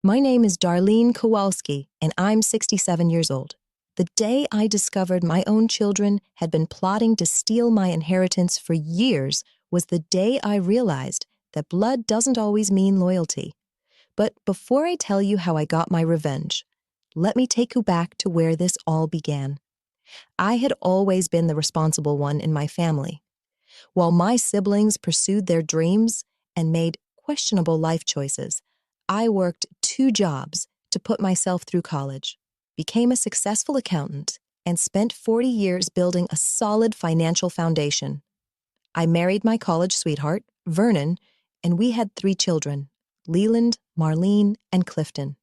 My name is Darlene Kowalski, and I'm 67 years old. The day I discovered my own children had been plotting to steal my inheritance for years was the day I realized that blood doesn't always mean loyalty. But before I tell you how I got my revenge, let me take you back to where this all began. I had always been the responsible one in my family. While my siblings pursued their dreams and made questionable life choices, I worked 2 jobs to put myself through college, became a successful accountant, and spent 40 years building a solid financial foundation. I married my college sweetheart, Vernon, and we had 3 children, Leland, Marlene, and Clifton.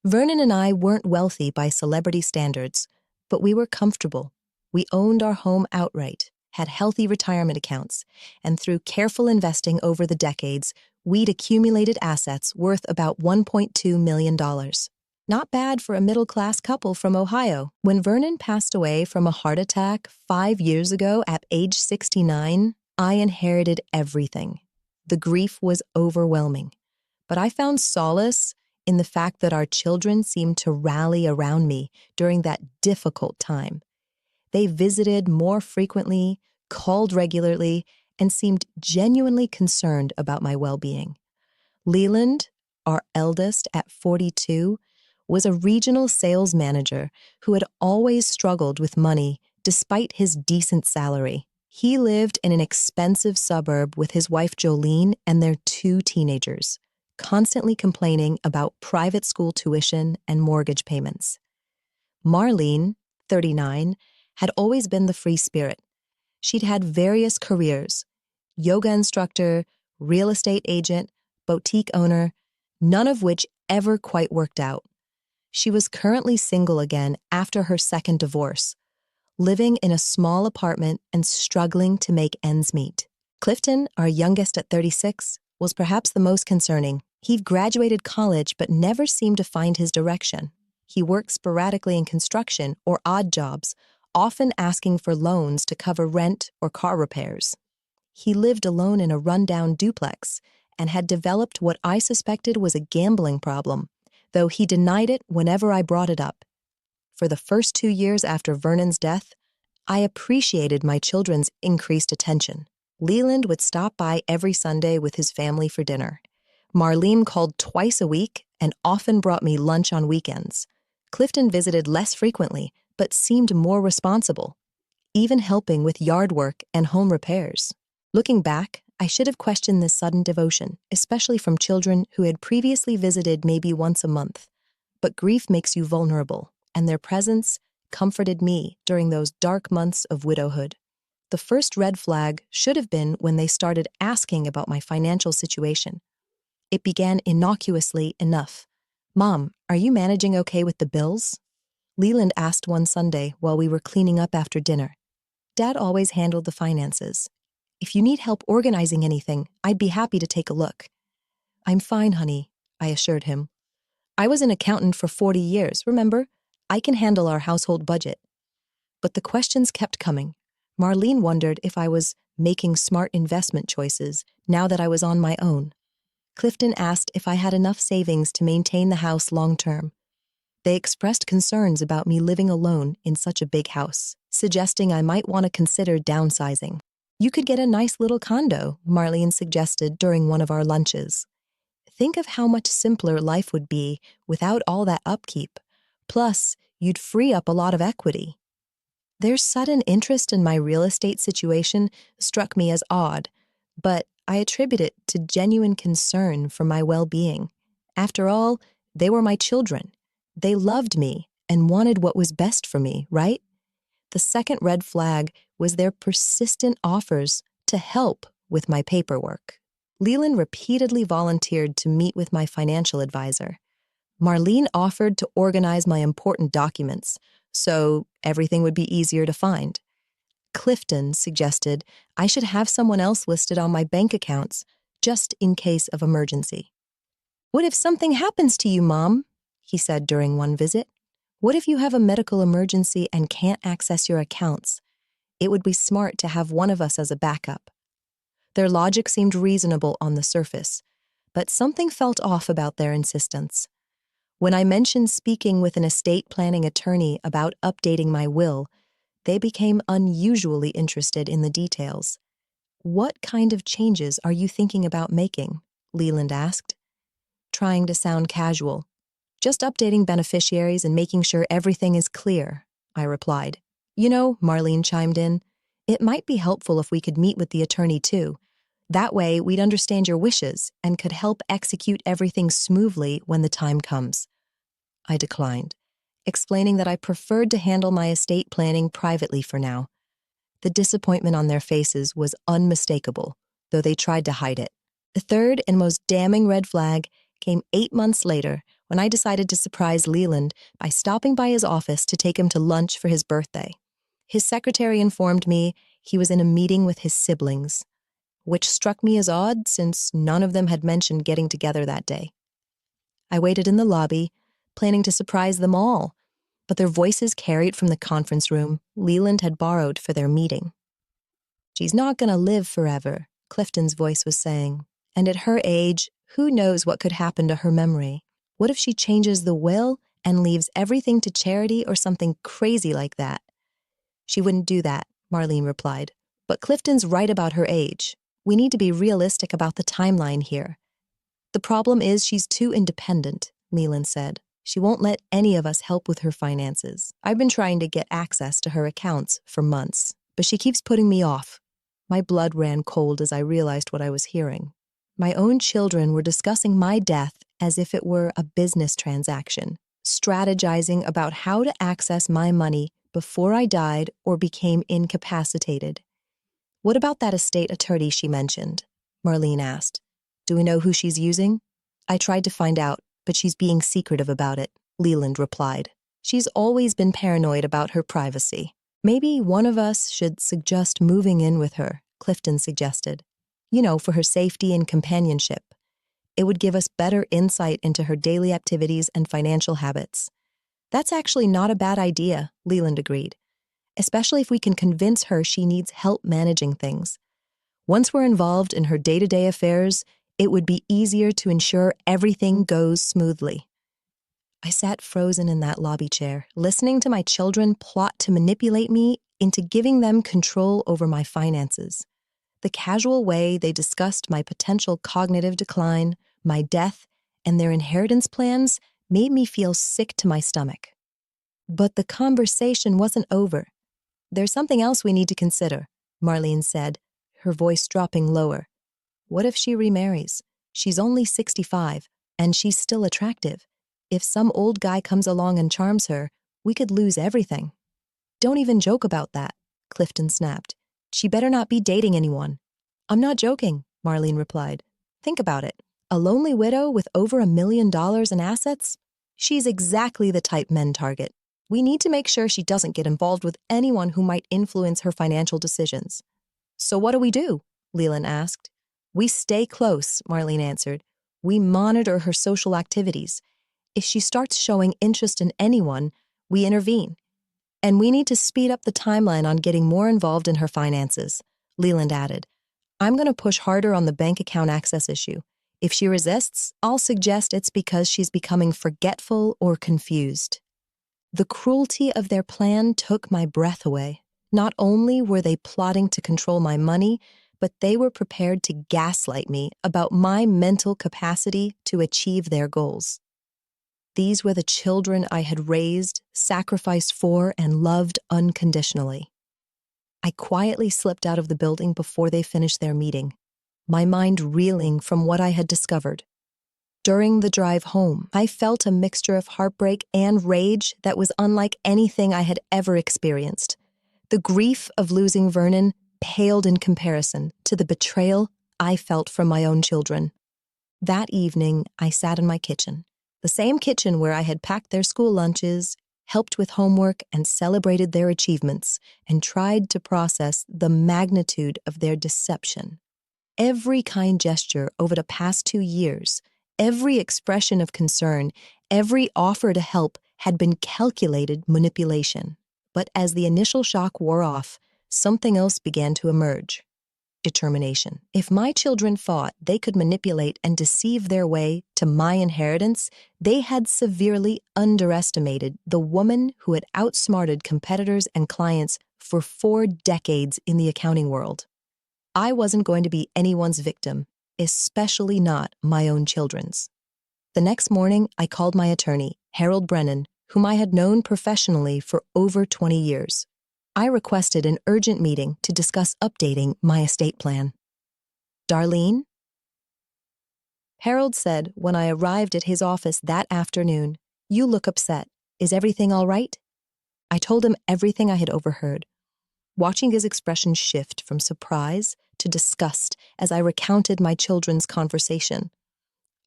Vernon and I weren't wealthy by celebrity standards, but we were comfortable. We owned our home outright, had healthy retirement accounts, and through careful investing over the decades, we'd accumulated assets worth about $1.2 million. Not bad for a middle-class couple from Ohio. When Vernon passed away from a heart attack 5 years ago at age 69, I inherited everything. The grief was overwhelming, but I found solace in the fact that our children seemed to rally around me during that difficult time. They visited more frequently, called regularly, and seemed genuinely concerned about my well-being. Leland, our eldest at 42, was a regional sales manager who had always struggled with money despite his decent salary. He lived in an expensive suburb with his wife Jolene and their 2 teenagers, constantly complaining about private school tuition and mortgage payments. Marlene, 39, had always been the free spirit. She'd had various careers: yoga instructor, real estate agent, boutique owner, none of which ever quite worked out. She was currently single again after her second divorce, living in a small apartment and struggling to make ends meet. Clifton, our youngest at 36, was perhaps the most concerning. He'd graduated college but never seemed to find his direction. He worked sporadically in construction or odd jobs, often asking for loans to cover rent or car repairs. He lived alone in a rundown duplex and had developed what I suspected was a gambling problem, though he denied it whenever I brought it up. For the first 2 years after Vernon's death, I appreciated my children's increased attention. Leland would stop by every Sunday with his family for dinner. Marlene called twice a week and often brought me lunch on weekends. Clifton visited less frequently, but seemed more responsible, even helping with yard work and home repairs. Looking back, I should have questioned this sudden devotion, especially from children who had previously visited maybe once a month. But grief makes you vulnerable, and their presence comforted me during those dark months of widowhood. The first red flag should have been when they started asking about my financial situation. It began innocuously enough. "Mom, are you managing okay with the bills?" Leland asked one Sunday while we were cleaning up after dinner. Dad always handled the finances. "If you need help organizing anything, I'd be happy to take a look." "I'm fine, honey," I assured him. "I was an accountant for 40 years, remember? I can handle our household budget." But the questions kept coming. Marlene wondered if I was making smart investment choices now that I was on my own. Clifton asked if I had enough savings to maintain the house long-term. They expressed concerns about me living alone in such a big house, suggesting I might want to consider downsizing. "You could get a nice little condo," Marlene suggested during one of our lunches. "Think of how much simpler life would be without all that upkeep. Plus, you'd free up a lot of equity." Their sudden interest in my real estate situation struck me as odd, but I attribute it to genuine concern for my well-being. After all, they were my children. They loved me and wanted what was best for me, right? The second red flag was their persistent offers to help with my paperwork. Leland repeatedly volunteered to meet with my financial advisor. Marlene offered to organize my important documents, so everything would be easier to find. Clifton suggested I should have someone else listed on my bank accounts, just in case of emergency. "What if something happens to you, Mom?" he said during one visit. "What if you have a medical emergency and can't access your accounts? It would be smart to have one of us as a backup." Their logic seemed reasonable on the surface, but something felt off about their insistence. When I mentioned speaking with an estate planning attorney about updating my will, they became unusually interested in the details. "What kind of changes are you thinking about making?" Leland asked, trying to sound casual. "Just updating beneficiaries and making sure everything is clear," I replied. "You know," Marlene chimed in, "it might be helpful if we could meet with the attorney too. That way, we'd understand your wishes and could help execute everything smoothly when the time comes." I declined, explaining that I preferred to handle my estate planning privately for now. The disappointment on their faces was unmistakable, though they tried to hide it. The third and most damning red flag came 8 months later when I decided to surprise Leland by stopping by his office to take him to lunch for his birthday. His secretary informed me he was in a meeting with his siblings, which struck me as odd since none of them had mentioned getting together that day. I waited in the lobby, planning to surprise them all, but their voices carried from the conference room Leland had borrowed for their meeting. "She's not going to live forever," Clifton's voice was saying. "And at her age, who knows what could happen to her memory? What if she changes the will and leaves everything to charity or something crazy like that?" "She wouldn't do that," Marlene replied. "But Clifton's right about her age. We need to be realistic about the timeline here." "The problem is she's too independent," Leland said. "She won't let any of us help with her finances. I've been trying to get access to her accounts for months, but she keeps putting me off." My blood ran cold as I realized what I was hearing. My own children were discussing my death as if it were a business transaction, strategizing about how to access my money before I died or became incapacitated. "What about that estate attorney she mentioned?" Marlene asked. "Do we know who she's using?" "I tried to find out, but she's being secretive about it," Leland replied. "She's always been paranoid about her privacy." "Maybe one of us should suggest moving in with her," Clifton suggested. "You know, for her safety and companionship. It would give us better insight into her daily activities and financial habits." "That's actually not a bad idea," Leland agreed, "especially if we can convince her she needs help managing things. Once we're involved in her day-to-day affairs, it would be easier to ensure everything goes smoothly." I sat frozen in that lobby chair, listening to my children plot to manipulate me into giving them control over my finances. The casual way they discussed my potential cognitive decline, my death, and their inheritance plans made me feel sick to my stomach. But the conversation wasn't over. "There's something else we need to consider," Marlene said, her voice dropping lower. "What if she remarries? She's only 65, and she's still attractive. If some old guy comes along and charms her, we could lose everything." "Don't even joke about that," Clifton snapped. "She better not be dating anyone." "I'm not joking," Marlene replied. "Think about it. A lonely widow with over $1 million in assets? She's exactly the type men target. We need to make sure she doesn't get involved with anyone who might influence her financial decisions." "So what do we do?" Leland asked. "We stay close," Marlene answered. "We monitor her social activities. If she starts showing interest in anyone, we intervene. And we need to speed up the timeline on getting more involved in her finances," Leland added. "I'm going to push harder on the bank account access issue. If she resists, I'll suggest it's because she's becoming forgetful or confused." The cruelty of their plan took my breath away. Not only were they plotting to control my money, but they were prepared to gaslight me about my mental capacity to achieve their goals. These were the children I had raised, sacrificed for, and loved unconditionally. I quietly slipped out of the building before they finished their meeting, my mind reeling from what I had discovered. During the drive home, I felt a mixture of heartbreak and rage that was unlike anything I had ever experienced. The grief of losing Vernon paled in comparison to the betrayal I felt from my own children. That evening, I sat in my kitchen, the same kitchen where I had packed their school lunches, helped with homework, and celebrated their achievements, and tried to process the magnitude of their deception. Every kind gesture over the past 2 years, every expression of concern, every offer to help had been calculated manipulation. But as the initial shock wore off, something else began to emerge. determination. If my children thought they could manipulate and deceive their way to my inheritance, they had severely underestimated the woman who had outsmarted competitors and clients for 4 decades in the accounting world. I wasn't going to be anyone's victim, especially not my own children's. The next morning, I called my attorney, Harold Brennan, whom I had known professionally for over 20 years. I requested an urgent meeting to discuss updating my estate plan. "Darlene?" Harold said when I arrived at his office that afternoon, "You look upset. Is everything all right?" I told him everything I had overheard, watching his expression shift from surprise to disgust as I recounted my children's conversation.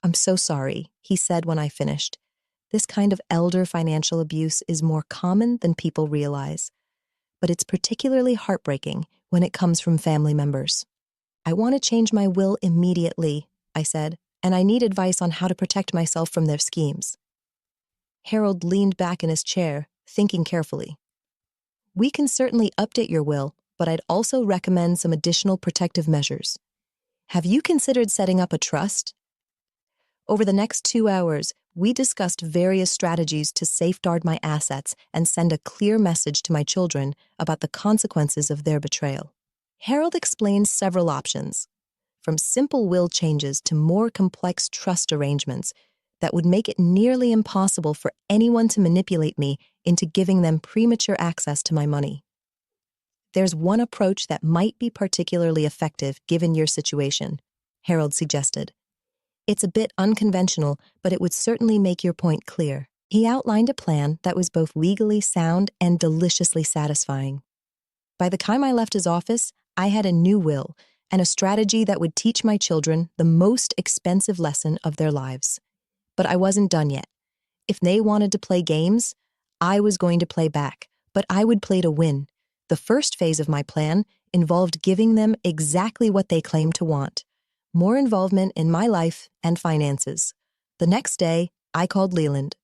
"I'm so sorry," he said when I finished. "This kind of elder financial abuse is more common than people realize, but it's particularly heartbreaking when it comes from family members. I want to change my will immediately," I said, "and I need advice on how to protect myself from their schemes." Harold leaned back in his chair, thinking carefully. "We can certainly update your will, but I'd also recommend some additional protective measures. Have you considered setting up a trust?" Over the next 2 hours, we discussed various strategies to safeguard my assets and send a clear message to my children about the consequences of their betrayal. Harold explained several options, from simple will changes to more complex trust arrangements that would make it nearly impossible for anyone to manipulate me into giving them premature access to my money. "There's one approach that might be particularly effective given your situation," Harold suggested. "It's a bit unconventional, but it would certainly make your point clear." He outlined a plan that was both legally sound and deliciously satisfying. By the time I left his office, I had a new will and a strategy that would teach my children the most expensive lesson of their lives. But I wasn't done yet. If they wanted to play games, I was going to play back, but I would play to win. The first phase of my plan involved giving them exactly what they claimed to want: more involvement in my life and finances. The next day, I called Leland.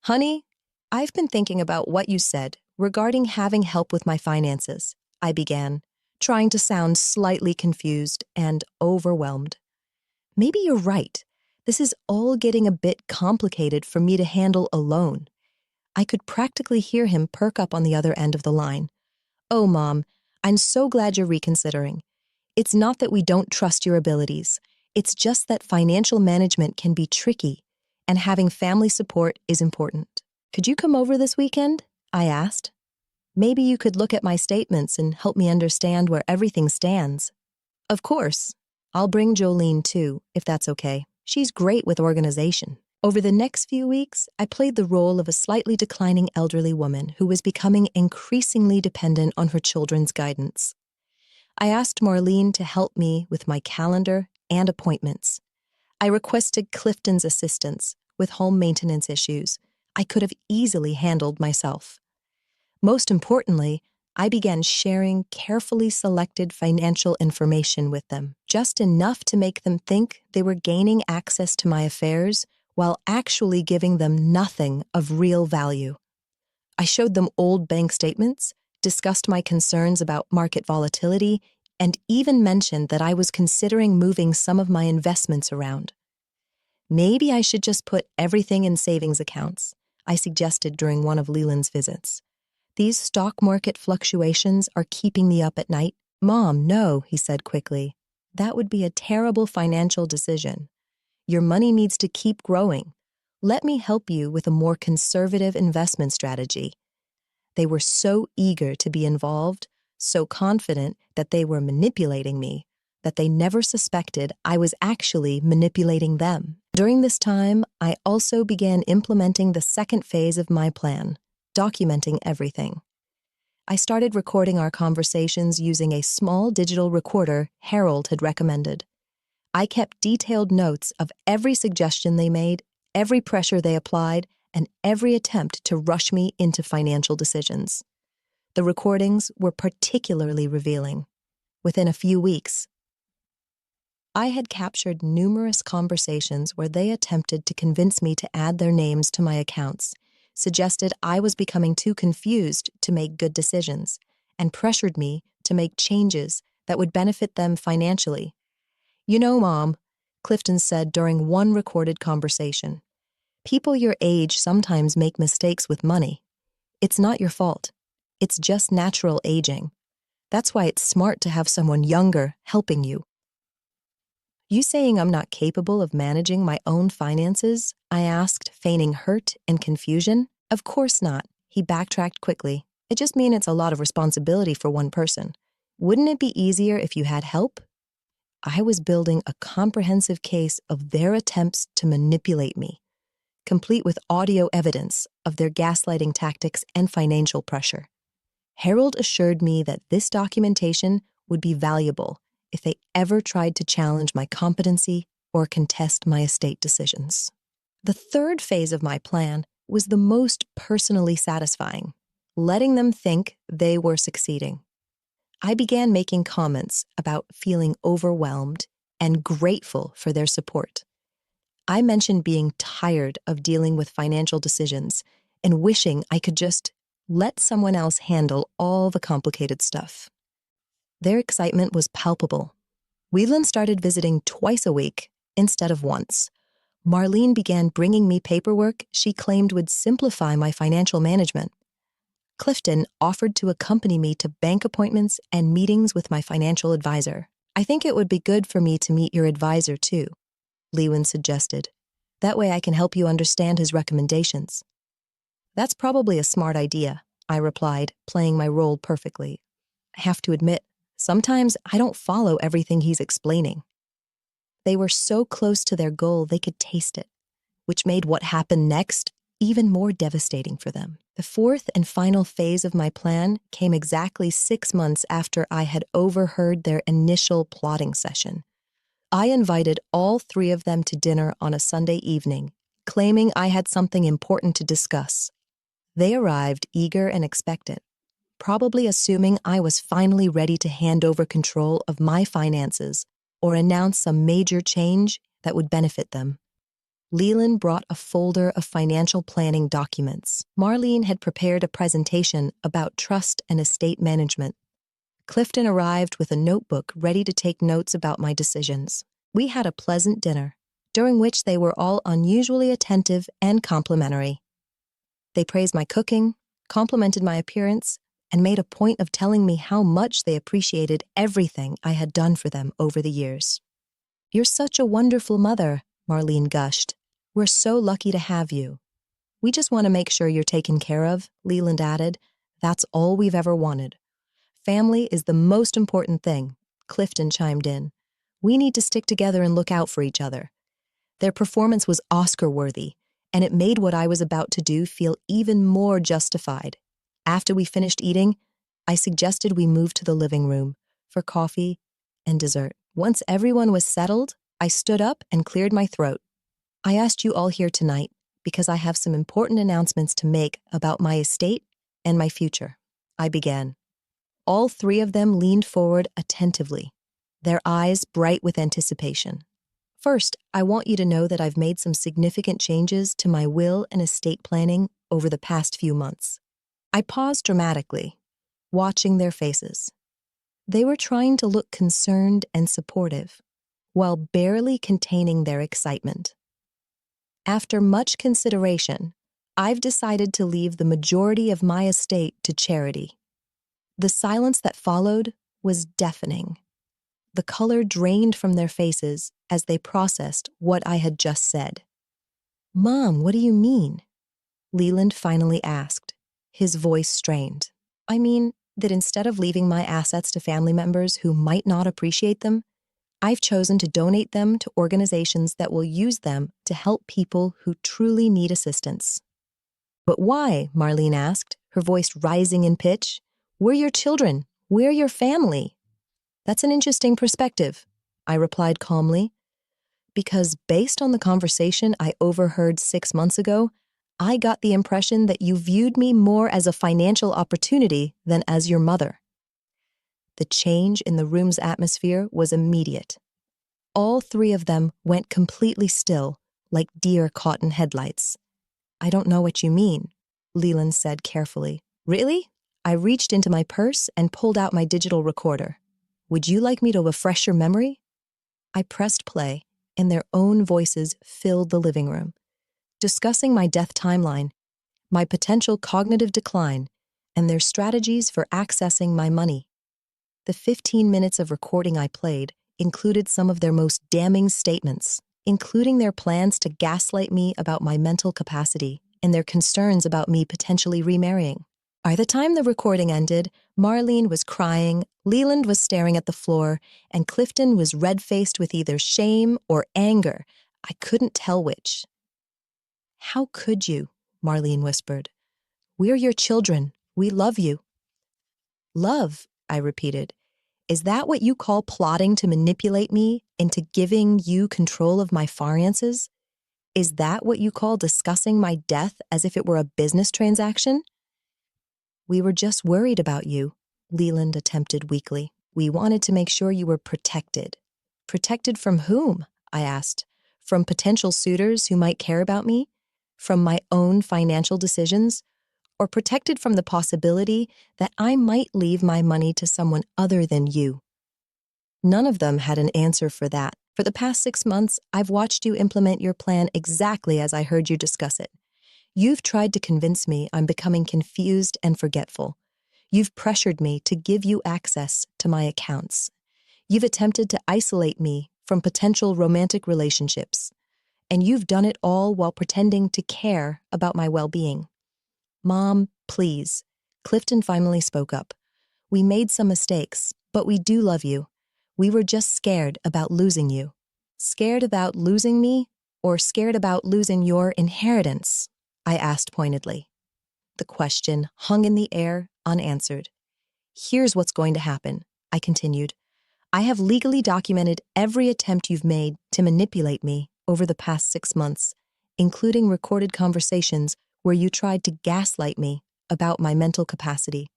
"Honey, I've been thinking about what you said regarding having help with my finances," I began, trying to sound slightly confused and overwhelmed. "Maybe you're right. This is all getting a bit complicated for me to handle alone." I could practically hear him perk up on the other end of the line. "Oh, Mom, I'm so glad you're reconsidering. It's not that we don't trust your abilities. It's just that financial management can be tricky, and having family support is important. Could you come over this weekend?" I asked. "Maybe you could look at my statements and help me understand where everything stands." "Of course. I'll bring Jolene too, if that's okay. She's great with organization." Over the next few weeks, I played the role of a slightly declining elderly woman who was becoming increasingly dependent on her children's guidance. I asked Marlene to help me with my calendar and appointments. I requested Clifton's assistance with home maintenance issues I could have easily handled myself. Most importantly, I began sharing carefully selected financial information with them, just enough to make them think they were gaining access to my affairs while actually giving them nothing of real value. I showed them old bank statements, discussed my concerns about market volatility, and even mentioned that I was considering moving some of my investments around. "Maybe I should just put everything in savings accounts," I suggested during one of Leland's visits. "These stock market fluctuations are keeping me up at night." "Mom, no," he said quickly. "That would be a terrible financial decision. Your money needs to keep growing. Let me help you with a more conservative investment strategy." They were so eager to be involved, so confident that they were manipulating me, that they never suspected I was actually manipulating them. During this time, I also began implementing the second phase of my plan, documenting everything. I started recording our conversations using a small digital recorder Harold had recommended. I kept detailed notes of every suggestion they made, every pressure they applied, and every attempt to rush me into financial decisions. The recordings were particularly revealing. Within a few weeks, I had captured numerous conversations where they attempted to convince me to add their names to my accounts, suggested I was becoming too confused to make good decisions, and pressured me to make changes that would benefit them financially. "You know, Mom," Clifton said during one recorded conversation, "people your age sometimes make mistakes with money. It's not your fault. It's just natural aging. That's why it's smart to have someone younger helping you." "You saying I'm not capable of managing my own finances?" I asked, feigning hurt and confusion. "Of course not," he backtracked quickly. "It just means it's a lot of responsibility for one person. Wouldn't it be easier if you had help?" I was building a comprehensive case of their attempts to manipulate me, complete with audio evidence of their gaslighting tactics and financial pressure. Harold assured me that this documentation would be valuable if they ever tried to challenge my competency or contest my estate decisions. The third phase of my plan was the most personally satisfying, letting them think they were succeeding. I began making comments about feeling overwhelmed and grateful for their support. I mentioned being tired of dealing with financial decisions and wishing I could just let someone else handle all the complicated stuff. Their excitement was palpable. Whelan started visiting twice a week instead of once. Marlene began bringing me paperwork she claimed would simplify my financial management. Clifton offered to accompany me to bank appointments and meetings with my financial advisor. "I think it would be good for me to meet your advisor too," Lewin suggested. "That way I can help you understand his recommendations." "That's probably a smart idea," I replied, playing my role perfectly. I have to admit, sometimes I don't follow everything he's explaining. They were so close to their goal they could taste it, which made what happened next even more devastating for them. The fourth and final phase of my plan came exactly 6 months after I had overheard their initial plotting session. I invited all three of them to dinner on a Sunday evening, claiming I had something important to discuss. They arrived eager and expectant, probably assuming I was finally ready to hand over control of my finances or announce some major change that would benefit them. Leland brought a folder of financial planning documents. Marlene had prepared a presentation about trust and estate management. Clifton arrived with a notebook ready to take notes about my decisions. We had a pleasant dinner, during which they were all unusually attentive and complimentary. They praised my cooking, complimented my appearance, and made a point of telling me how much they appreciated everything I had done for them over the years. "You're such a wonderful mother," Marlene gushed. "We're so lucky to have you." "We just want to make sure you're taken care of," Leland added. "That's all we've ever wanted." "Family is the most important thing," Clifton chimed in. "We need to stick together and look out for each other." Their performance was Oscar-worthy, and it made what I was about to do feel even more justified. After we finished eating, I suggested we move to the living room for coffee and dessert. Once everyone was settled, I stood up and cleared my throat. "I asked you all here tonight because I have some important announcements to make about my estate and my future," I began. All three of them leaned forward attentively, their eyes bright with anticipation. "First, I want you to know that I've made some significant changes to my will and estate planning over the past few months." I paused dramatically, watching their faces. They were trying to look concerned and supportive, while barely containing their excitement. "After much consideration, I've decided to leave the majority of my estate to charity." The silence that followed was deafening. The color drained from their faces as they processed what I had just said. "Mom, what do you mean?" Leland finally asked, his voice strained. "I mean that instead of leaving my assets to family members who might not appreciate them, I've chosen to donate them to organizations that will use them to help people who truly need assistance." "But why?" Marlene asked, her voice rising in pitch. "We're your children. We're your family." "That's an interesting perspective," I replied calmly. "Because based on the conversation I overheard 6 months ago, I got the impression that you viewed me more as a financial opportunity than as your mother." The change in the room's atmosphere was immediate. All three of them went completely still, like deer caught in headlights. "I don't know what you mean," Leland said carefully. "Really?" I reached into my purse and pulled out my digital recorder. Would you like me to refresh your memory? I pressed play, and their own voices filled the living room, discussing my death timeline, my potential cognitive decline, and their strategies for accessing my money. The 15 minutes of recording I played included some of their most damning statements, including their plans to gaslight me about my mental capacity and their concerns about me potentially remarrying. By the time the recording ended, Marlene was crying, Leland was staring at the floor, and Clifton was red-faced with either shame or anger. I couldn't tell which. "How could you?" Marlene whispered. "We're your children. We love you." "Love," I repeated. "Is that what you call plotting to manipulate me into giving you control of my finances? Is that what you call discussing my death as if it were a business transaction?" "We were just worried about you," Leland attempted weakly. "We wanted to make sure you were protected." "Protected from whom?" I asked. "From potential suitors who might care about me? From my own financial decisions? Or protected from the possibility that I might leave my money to someone other than you?" None of them had an answer for that. For the past 6 months, I've watched you implement your plan exactly as I heard you discuss it. You've tried to convince me I'm becoming confused and forgetful. You've pressured me to give you access to my accounts. You've attempted to isolate me from potential romantic relationships. And you've done it all while pretending to care about my well-being. "Mom, please." Clifton finally spoke up. "We made some mistakes, but we do love you. We were just scared about losing you." "Scared about losing me, or scared about losing your inheritance?" I asked pointedly. The question hung in the air, unanswered. "Here's what's going to happen," I continued. "I have legally documented every attempt you've made to manipulate me over the past 6 months, including recorded conversations where you tried to gaslight me about my mental capacity.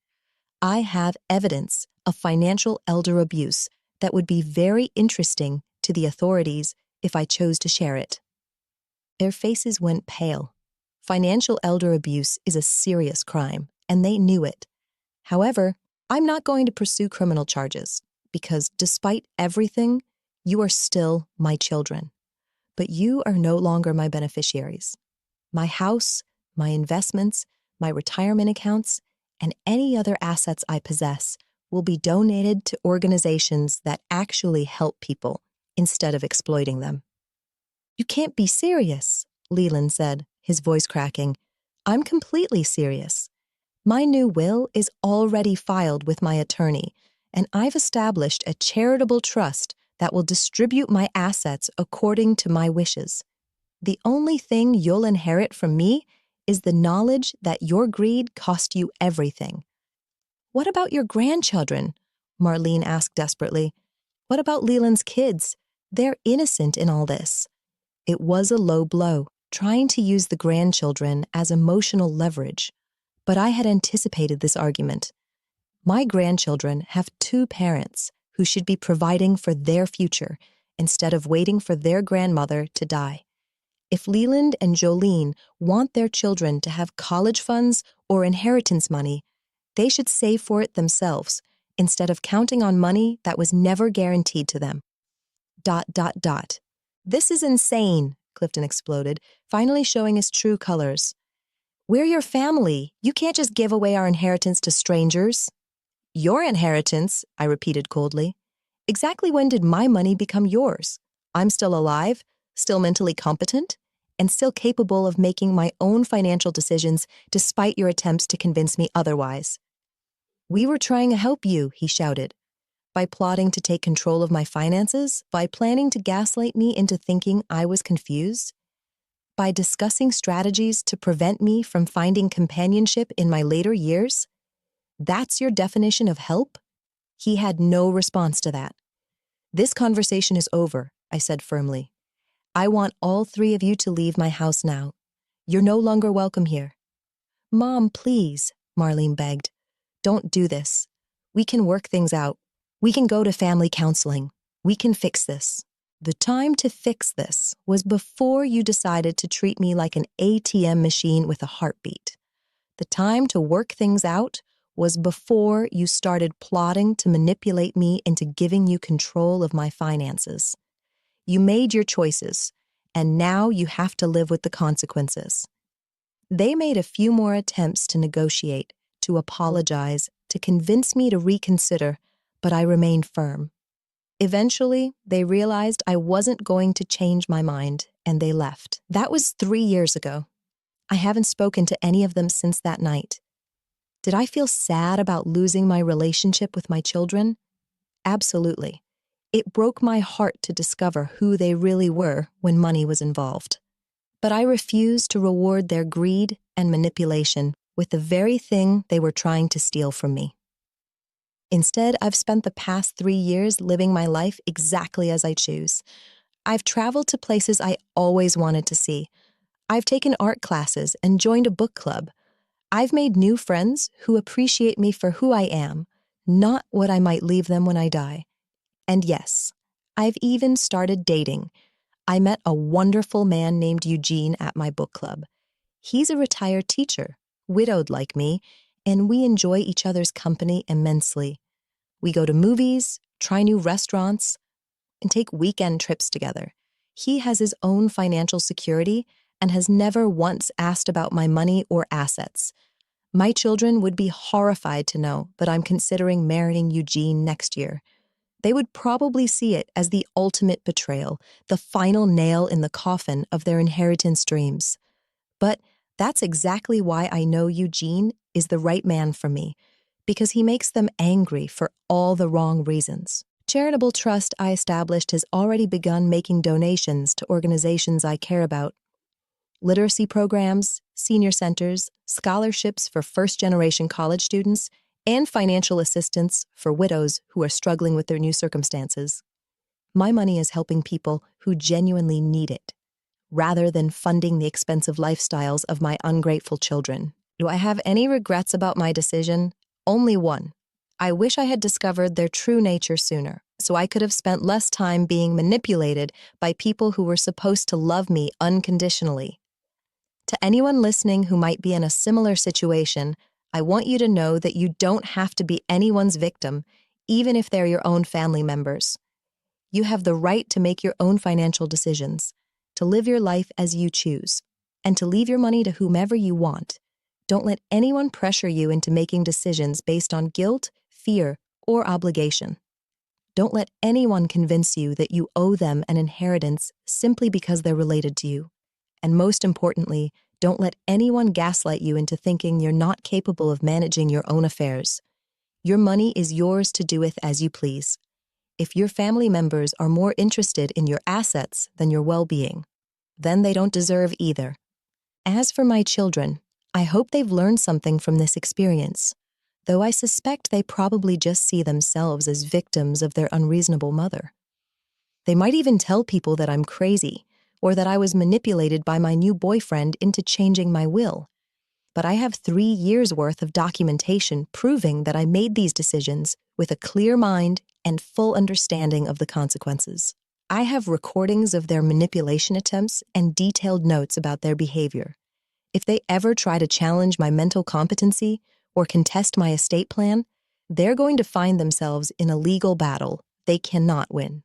I have evidence of financial elder abuse that would be very interesting to the authorities if I chose to share it." Their faces went pale. Financial elder abuse is a serious crime, and they knew it. However, I'm not going to pursue criminal charges, because despite everything, you are still my children. But you are no longer my beneficiaries. My house, my investments, my retirement accounts, and any other assets I possess will be donated to organizations that actually help people instead of exploiting them. "You can't be serious," Leland said, his voice cracking. "I'm completely serious. My new will is already filed with my attorney, and I've established a charitable trust that will distribute my assets according to my wishes. The only thing you'll inherit from me is the knowledge that your greed cost you everything." "What about your grandchildren?" Marlene asked desperately. "What about Leland's kids? They're innocent in all this." It was a low blow, trying to use the grandchildren as emotional leverage. But I had anticipated this argument. My grandchildren have 2 parents who should be providing for their future instead of waiting for their grandmother to die. If Leland and Jolene want their children to have college funds or inheritance money, they should save for it themselves instead of counting on money that was never guaranteed to them. ... "This is insane," Clifton exploded, finally showing his true colors. "We're your family. You can't just give away our inheritance to strangers." "Your inheritance," I repeated coldly. "Exactly when did my money become yours? I'm still alive, still mentally competent, and still capable of making my own financial decisions despite your attempts to convince me otherwise." "We were trying to help you," he shouted. "By plotting to take control of my finances, by planning to gaslight me into thinking I was confused, by discussing strategies to prevent me from finding companionship in my later years. That's your definition of help?" He had no response to that. "This conversation is over," I said firmly. "I want all 3 of you to leave my house now. You're no longer welcome here." "Mom, please," Marlene begged. "Don't do this. We can work things out. We can go to family counseling. We can fix this." The time to fix this was before you decided to treat me like an ATM machine with a heartbeat. The time to work things out was before you started plotting to manipulate me into giving you control of my finances. You made your choices, and now you have to live with the consequences. They made a few more attempts to negotiate, to apologize, to convince me to reconsider, but I remained firm. Eventually, they realized I wasn't going to change my mind, and they left. That was 3 years ago. I haven't spoken to any of them since that night. Did I feel sad about losing my relationship with my children? Absolutely. It broke my heart to discover who they really were when money was involved. But I refused to reward their greed and manipulation with the very thing they were trying to steal from me. Instead, I've spent the past 3 years living my life exactly as I choose. I've traveled to places I always wanted to see. I've taken art classes and joined a book club. I've made new friends who appreciate me for who I am, not what I might leave them when I die. And yes, I've even started dating. I met a wonderful man named Eugene at my book club. He's a retired teacher, widowed like me, and we enjoy each other's company immensely. We go to movies, try new restaurants, and take weekend trips together. He has his own financial security and has never once asked about my money or assets. My children would be horrified to know that I'm considering marrying Eugene next year. They would probably see it as the ultimate betrayal, the final nail in the coffin of their inheritance dreams. But that's exactly why I know Eugene is the right man for me, because he makes them angry for all the wrong reasons. Charitable trust I established has already begun making donations to organizations I care about. Literacy programs, senior centers, scholarships for first-generation college students, and financial assistance for widows who are struggling with their new circumstances. My money is helping people who genuinely need it, rather than funding the expensive lifestyles of my ungrateful children. Do I have any regrets about my decision? Only one. I wish I had discovered their true nature sooner, so I could have spent less time being manipulated by people who were supposed to love me unconditionally. To anyone listening who might be in a similar situation, I want you to know that you don't have to be anyone's victim, even if they're your own family members. You have the right to make your own financial decisions, to live your life as you choose, and to leave your money to whomever you want. Don't let anyone pressure you into making decisions based on guilt, fear, or obligation. Don't let anyone convince you that you owe them an inheritance simply because they're related to you. And most importantly, don't let anyone gaslight you into thinking you're not capable of managing your own affairs. Your money is yours to do with as you please. If your family members are more interested in your assets than your well-being, then they don't deserve either. As for my children, I hope they've learned something from this experience, though I suspect they probably just see themselves as victims of their unreasonable mother. They might even tell people that I'm crazy, or that I was manipulated by my new boyfriend into changing my will. But I have 3 years' worth of documentation proving that I made these decisions with a clear mind and full understanding of the consequences. I have recordings of their manipulation attempts and detailed notes about their behavior. If they ever try to challenge my mental competency or contest my estate plan, they're going to find themselves in a legal battle they cannot win.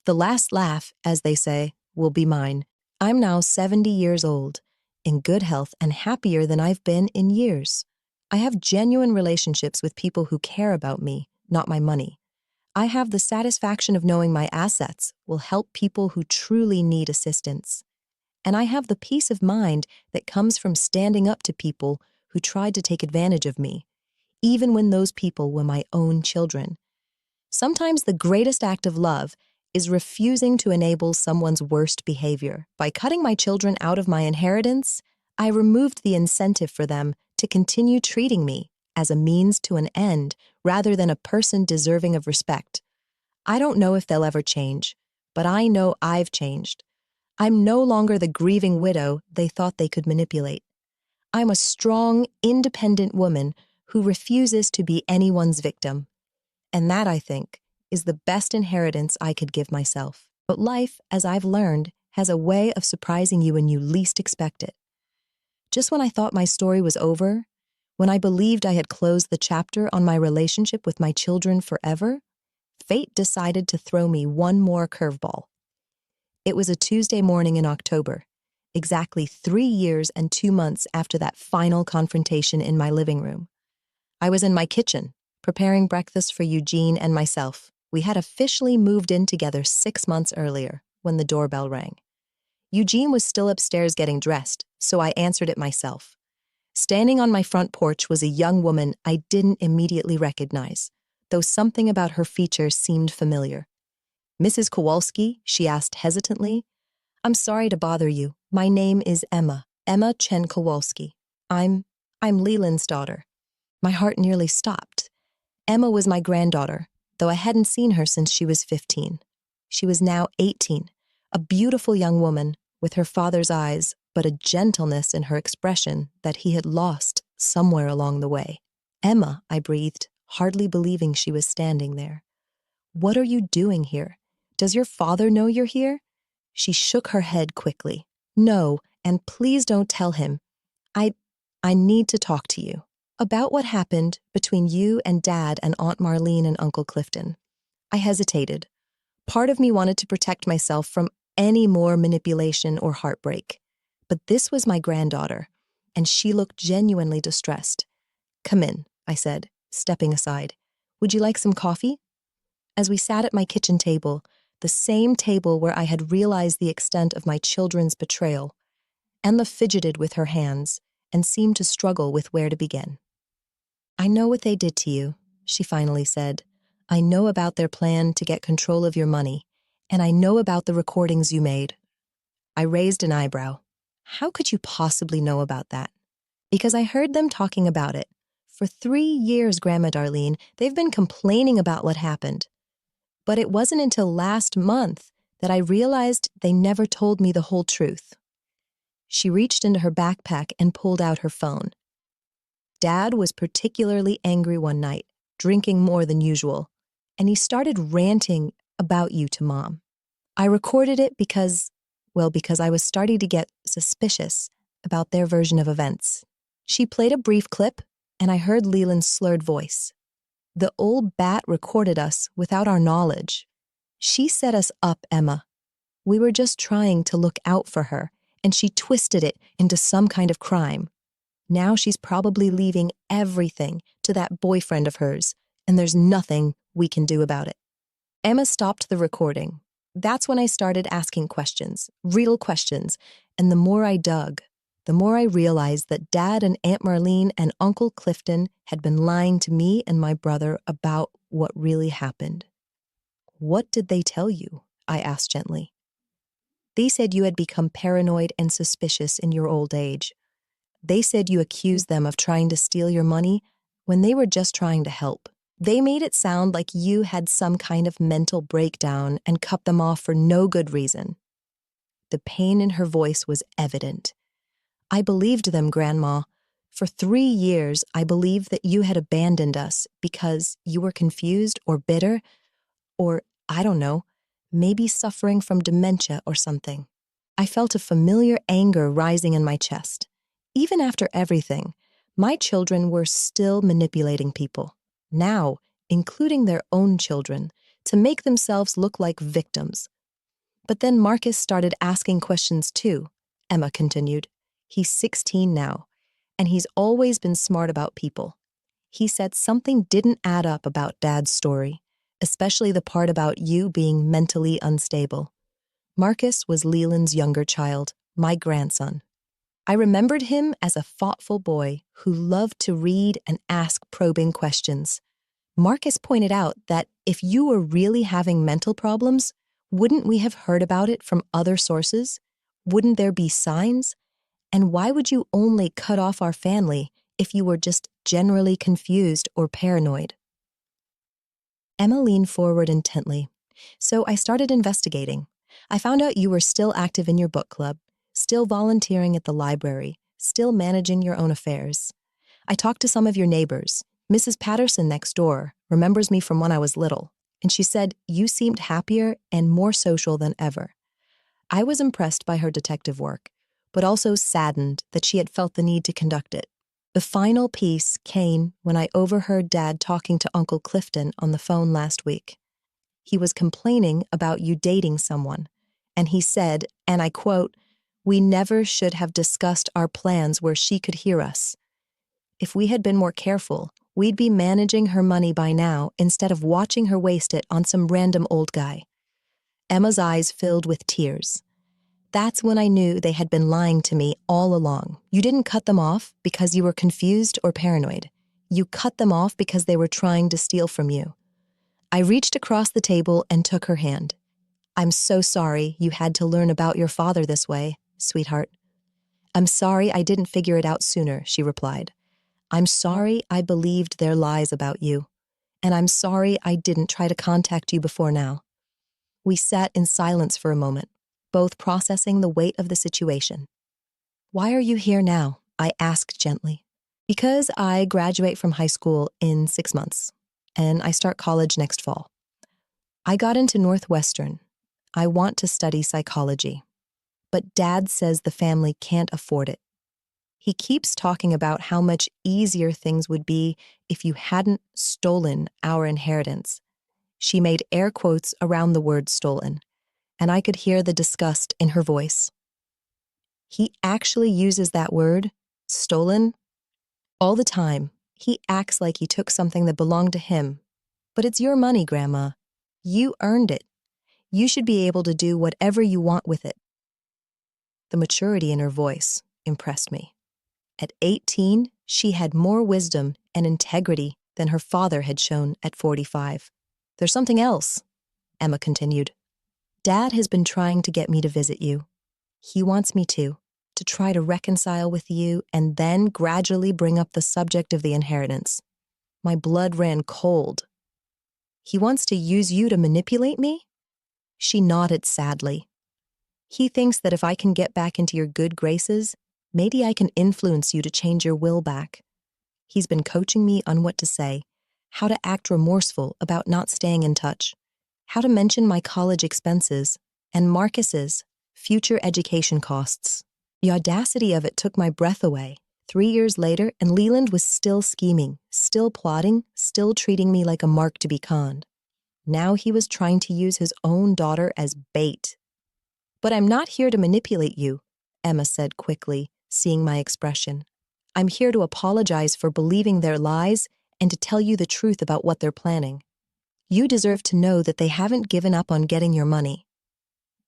The last laugh, as they say, will be mine. I'm now 70 years old, in good health and happier than I've been in years. I have genuine relationships with people who care about me, not my money. I have the satisfaction of knowing my assets will help people who truly need assistance. And I have the peace of mind that comes from standing up to people who tried to take advantage of me, even when those people were my own children. Sometimes the greatest act of love is refusing to enable someone's worst behavior. By cutting my children out of my inheritance, I removed the incentive for them to continue treating me as a means to an end rather than a person deserving of respect. I don't know if they'll ever change, but I know I've changed. I'm no longer the grieving widow they thought they could manipulate. I'm a strong, independent woman who refuses to be anyone's victim. And that, I think, is the best inheritance I could give myself. But life, as I've learned, has a way of surprising you when you least expect it. Just when I thought my story was over, When I believed I had closed the chapter on my relationship with my children forever, fate decided to throw me one more curveball. It was a Tuesday morning in October, exactly 3 years and 2 months after that final confrontation in my living room. I was in my kitchen, preparing breakfast for Eugene and myself. We had officially moved in together 6 months earlier when the doorbell rang. Eugene was still upstairs getting dressed, so I answered it myself. Standing on my front porch was a young woman I didn't immediately recognize, though something about her features seemed familiar. "Mrs. Kowalski?" she asked hesitantly. "I'm sorry to bother you. My name is Emma Chen Kowalski. I'm Leland's daughter." My heart nearly stopped. Emma was my granddaughter, though I hadn't seen her since she was 15. She was now 18, a beautiful young woman with her father's eyes, but a gentleness in her expression that he had lost somewhere along the way. "Emma," I breathed, hardly believing she was standing there. "What are you doing here? Does your father know you're here?" She shook her head quickly. "No, and please don't tell him. I need to talk to you about what happened between you and Dad and Aunt Marlene and Uncle Clifton." I hesitated. Part of me wanted to protect myself from any more manipulation or heartbreak. But this was my granddaughter, and she looked genuinely distressed. "Come in," I said, stepping aside. "Would you like some coffee?" As we sat at my kitchen table, the same table where I had realized the extent of my children's betrayal, Emma fidgeted with her hands and seemed to struggle with where to begin. "I know what they did to you," she finally said. "I know about their plan to get control of your money, and I know about the recordings you made." I raised an eyebrow. "How could you possibly know about that?" "Because I heard them talking about it. For 3 years, Grandma Darlene, they've been complaining about what happened. But it wasn't until last month that I realized they never told me the whole truth." She reached into her backpack and pulled out her phone. "Dad was particularly angry one night, drinking more than usual, and he started ranting about you to Mom. I recorded it because I was starting to get suspicious about their version of events." She played a brief clip, and I heard Leland's slurred voice. "The old bat recorded us without our knowledge. She set us up, Emma. We were just trying to look out for her, and she twisted it into some kind of crime. Now she's probably leaving everything to that boyfriend of hers, and there's nothing we can do about it." Emma stopped the recording. That's when I started asking questions, real questions, and the more I dug, the more I realized that Dad and Aunt Marlene and Uncle Clifton had been lying to me and my brother about what really happened. "What did they tell you?" I asked gently. "They said you had become paranoid and suspicious in your old age. They said you accused them of trying to steal your money when they were just trying to help. They made it sound like you had some kind of mental breakdown and cut them off for no good reason." The pain in her voice was evident. "I believed them, Grandma. For 3 years, I believed that you had abandoned us because you were confused or bitter, or, I don't know, maybe suffering from dementia or something." I felt a familiar anger rising in my chest. Even after everything, my children were still manipulating people, now including their own children, to make themselves look like victims. "But then Marcus started asking questions too," Emma continued. "He's 16 now, and he's always been smart about people. He said something didn't add up about Dad's story, especially the part about you being mentally unstable." Marcus was Leland's younger child, my grandson. I remembered him as a thoughtful boy who loved to read and ask probing questions. Marcus pointed out that if you were really having mental problems, wouldn't we have heard about it from other sources? Wouldn't there be signs? And why would you only cut off our family if you were just generally confused or paranoid? Emma leaned forward intently. "So I started investigating. I found out you were still active in your book club, still volunteering at the library, still managing your own affairs. I talked to some of your neighbors. Mrs. Patterson next door remembers me from when I was little, and she said you seemed happier and more social than ever." I was impressed by her detective work, but also saddened that she had felt the need to conduct it. The final piece came when I overheard Dad talking to Uncle Clifton on the phone last week. He was complaining about you dating someone, and he said, and I quote, "We never should have discussed our plans where she could hear us. If we had been more careful, we'd be managing her money by now instead of watching her waste it on some random old guy." Emma's eyes filled with tears. That's when I knew they had been lying to me all along. You didn't cut them off because you were confused or paranoid. You cut them off because they were trying to steal from you. I reached across the table and took her hand. "I'm so sorry you had to learn about your father this way, sweetheart." "I'm sorry I didn't figure it out sooner," she replied. "I'm sorry I believed their lies about you. And I'm sorry I didn't try to contact you before now." We sat in silence for a moment, both processing the weight of the situation. "Why are you here now?" I asked gently. "Because I graduate from high school in 6 months, and I start college next fall. I got into Northwestern. I want to study psychology. But Dad says the family can't afford it. He keeps talking about how much easier things would be if you hadn't stolen our inheritance." She made air quotes around the word stolen, and I could hear the disgust in her voice. "He actually uses that word, stolen, all the time. He acts like he took something that belonged to him. But it's your money, Grandma. You earned it. You should be able to do whatever you want with it." The maturity in her voice impressed me. At 18, she had more wisdom and integrity than her father had shown at 45. "There's something else," Emma continued. "Dad has been trying to get me to visit you. He wants me to try to reconcile with you and then gradually bring up the subject of the inheritance." My blood ran cold. "He wants to use you to manipulate me?" She nodded sadly. "He thinks that if I can get back into your good graces, maybe I can influence you to change your will back. He's been coaching me on what to say, how to act remorseful about not staying in touch, how to mention my college expenses, and Marcus's future education costs." The audacity of it took my breath away. 3 years later, and Leland was still scheming, still plotting, still treating me like a mark to be conned. Now he was trying to use his own daughter as bait. "But I'm not here to manipulate you," Emma said quickly, seeing my expression. "I'm here to apologize for believing their lies and to tell you the truth about what they're planning. You deserve to know that they haven't given up on getting your money."